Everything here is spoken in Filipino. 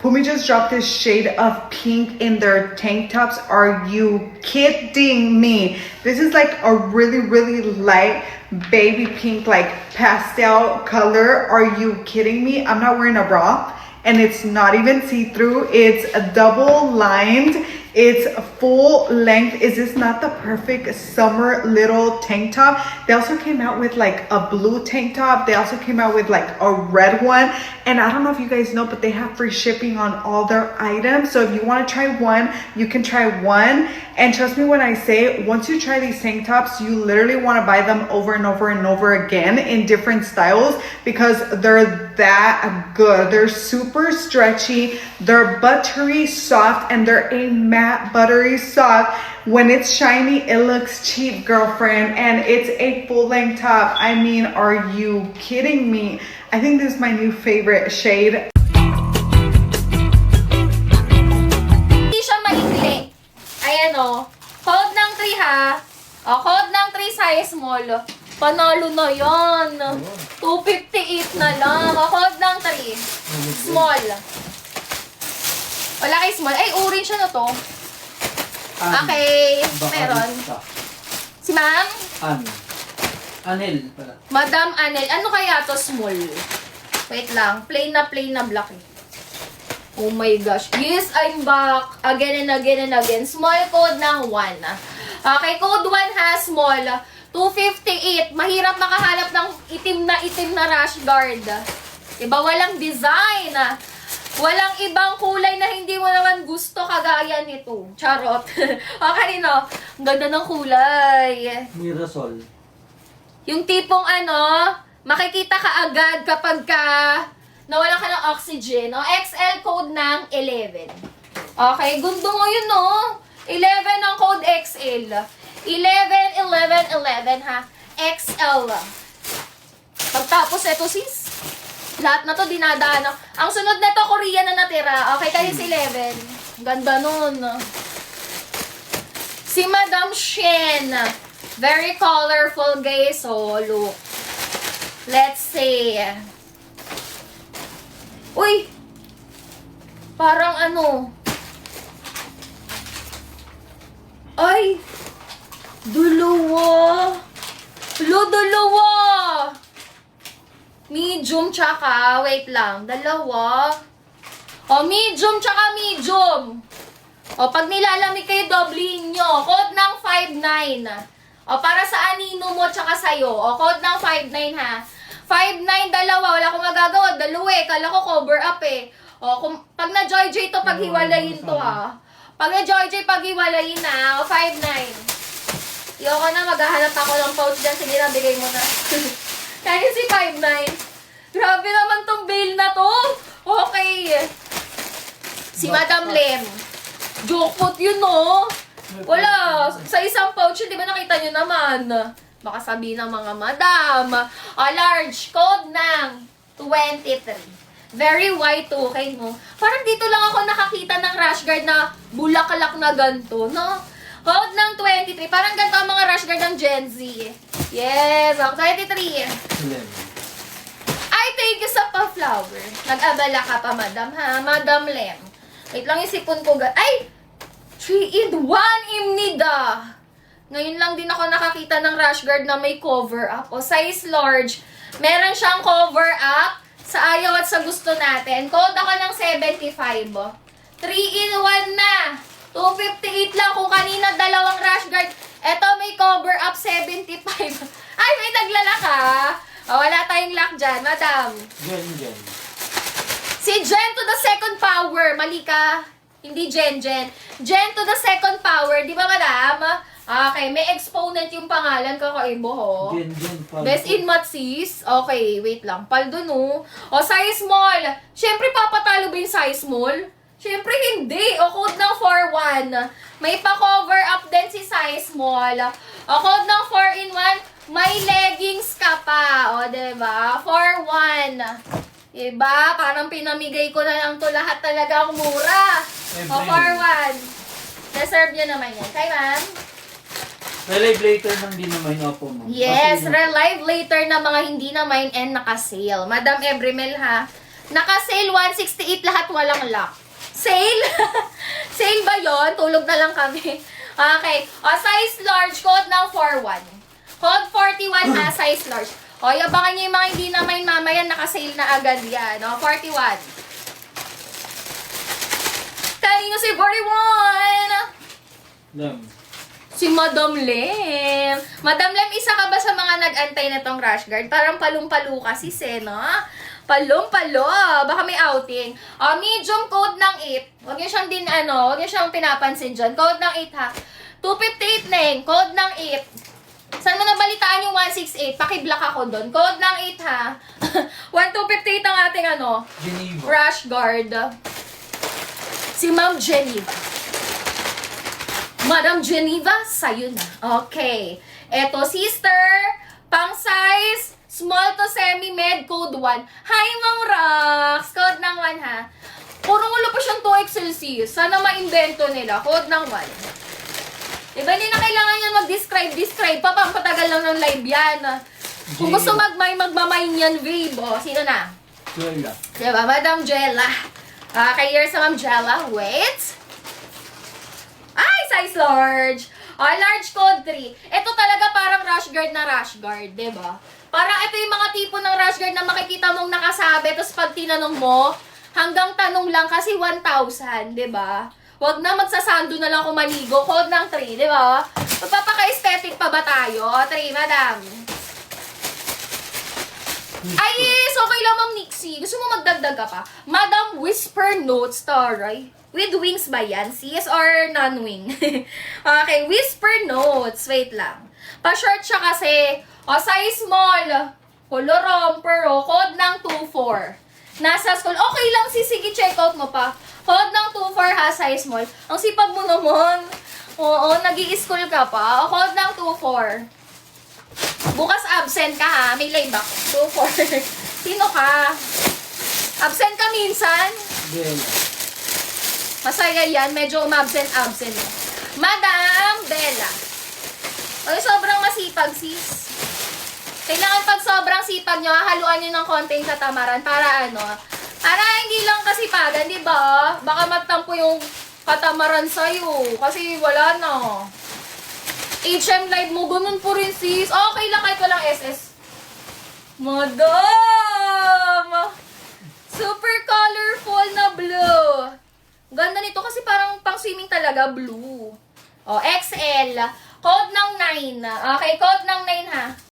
Pumi just dropped this shade of pink in their tank tops. Are you kidding me? This is like a really, really light baby pink, like pastel color. Are you kidding me? I'm not wearing a bra and it's not even see-through. It's a double lined. It's full length. Is this not the perfect summer little tank top? They also came out with like a blue tank top. They also came out with like a red one. And I don't know if you guys know, but they have free shipping on all their items. So if you want to try one, you can try one. And trust me when I say, once you try these tank tops, you literally want to buy them over and over and over again in different styles because they're that good. They're super stretchy, they're buttery soft, and they're a matte buttery soft. When it's shiny, it looks cheap, girlfriend, and it's a full length top. I mean, are you kidding me? I think this is my new favorite shade. Hindi siya maikli. Ayan o. Code ng 3 ha. O, code ng 3 size small. Panalo na yan. 258 na lang. O, code ng 3. Small. Wala kay small. Ay, orange na to. Okay. Meron. Si ma'am? Anel pala. Madam Anel. Ano kaya to small? Wait lang. Plain na black eh. Oh my gosh. Yes, I'm back. Again and again and again. Small code ng 1. Okay, code 1 ha, small. 258. Mahirap makahanap ng itim na rash guard. Diba? Walang design. Walang ibang kulay na hindi mo naman gusto kagaya nito. Charot. Okay, no? Ang ganda ng kulay. Mirasol. Yung tipong makikita ka agad kapag nawala ka ng oxygen. O, XL code ng 11. Okay, gundo mo yun, no? 11 ang code XL. 11, 11, 11, ha? XL. Pagtapos ito, sis. Lahat na to dinadaan. Ang sunod na to, Korean na natira. Okay, kayo si 11. Ganda nun. Si Madam Shen. Very colorful, guys. So, look. Let's see. Uy! Parang Ay! Dalawa! Dalawa! Medium tsaka, wait lang, dalawa. O, medium tsaka medium. O, pag nilalamig kayo, doblein nyo. Code ng 5'9". O, para sa anino mo tsaka sa'yo. O, code ng 5'9", ha. 5'9", dalawa. Wala akong magagawa. Dalawa eh. Kala ko cover up eh. O, pag na-Joy-Joy to, paghiwalayin to ha. Pag na-Joy-Joy, paghiwalayin na. O, 5'9". Iyoko na, maghahanap ako ng pouch dyan. Sige na, bigay mo na. Kaya si 5'9". Grabe naman tong bail na to. Okay. Si Madam Lem. Joke yun, no? Wala. Sa isang pouch, di ba nakita nyo naman? Baka sabihin ng mga madam. Large code ng 23. Very white, okay, no? Parang dito lang ako nakakita ng rash guard na bulaklak na ganito, no? Code ng 23. Parang ganito ang mga rash guard ng Gen Z. Yes, 23. Ay, thank you sa pa-flower. Nag-abala ka pa, madam, ha? Madam Lem. Wait lang, isipon ko. Ay! 3-in-1 Imnida. Ngayon lang din ako nakakita ng rash guard na may cover up. O, size large. Meron siyang cover up sa ayaw at sa gusto natin. Code ako ng 75. 3-in-1 na. 258 lang. Kung kanina dalawang rash guard, eto may cover up 75. Ay, may naglala ka. O, wala tayong lock dyan, madam. Jen. Si Jen to the second power. Mali ka. Hindi Jen. Jen to the second power. Di ba, madam? Okay, may exponent yung pangalan, kakaibo ho. Jen, Paldo. Best in math, sis. Okay, wait lang. Paldo, no? O, size small. Siyempre, papatalo ba yung size small? Siyempre, hindi. O, code ng 4-1. May pa-cover up din si size small. O, code ng 4-in-1. May leggings ka pa. O, diba? 4-1. Diba? Parang pinamigay ko na lang to lahat talaga ang mura. O, 4-1. Deserve nyo naman yan. Kay ma'am? Relive later nang di naman opo mo. Yes, relive later na mga hindi na mine and naka-sale. Madam Ebremel ha. Naka-sale 168 lahat, walang lock. Sale? Sale ba yon? Tulog na lang kami. Okay. O, size large, code ng 41. Code 41 ha, size large. O, yabangan nyo yung mga hindi naman mamaya, naka-sale na agad yan. O, 41. Kanino si 41? Lam. Si Madam Lem. Madam Lem, isa ka ba sa mga nag-antay na tong rash guard? Parang palong-palo kasi, no? Palong-palo. Baka may outing. Medium code ng 8. Huwag niyo siyang huwag niyo siyang pinapansin dyan. Code ng 8 ha. 258 na yun. Code ng 8. Saan mo nabalitaan yung 168? Paki-block ako doon. Code ng 8 ha. 1258 ang ating Geneva. rash guard. Si Ma'am Geneva. Madam Geneva, sa'yo na. Okay. Eto, sister, pang size, small to semi-med, code 1. Hi, Ma'am Rox! Code ng 1, ha? Puro wala pa siyang 2XL sis. Sana ma-invento nila. Code ng 1. Diba, hindi na kailangan yan mag-describe pa. Pampatagal lang ng live yan. Kung gusto magmamain yan, babe. O, sino na? Joella. Diba, Madam Jella. Okay, here's Ma'am Jella. Wait. Ay, size large. Large code 3. Ito talaga parang rash guard na rash guard, diba? Parang ito yung mga tipo ng rash guard na makikita mong nakasabi, tapos pag tinanong mo, hanggang tanong lang kasi 1,000, diba? Huwag na magsasando na lang kung maligo. Code ng 3, diba? Magpapaka-aesthetic pa ba tayo? 3, madam. Ay, yes! Okay lang, Ma'am Nixie. Gusto mo magdagdag ka pa? Madam Whisper Notes, taray. With wings ba yan, sis? Or non-wing? Okay, Whisper Notes. Wait lang. Pa-short siya kasi. Size small. Color romper. Code ng 24. Nasa school. Okay lang, sis. Sige, check out mo pa. Code ng 24 ha, size small. Ang sipag mo naman. Oo, nag-i-school ka pa. Code ng 24. Bukas absent ka ha. May live ako. 24. Sino ka? Absent ka minsan? Bella. Masaya yan. Medyo umabsent-absent. Madam Bella. Ay, sobrang masipag, sis. Kailangan pag sobrang sipag nyo, haluan nyo ng konting katamaran para para hindi lang kasipagan, di ba? Baka magtampo yung katamaran sa'yo. Kasi wala na. HM Live mo, ganun po rin, sis. Okay lang kahit walang SS. Madam! Super colorful na blue. Ganda nito kasi parang pang swimming talaga, blue. XL. Code ng 9. Okay, code ng 9 ha.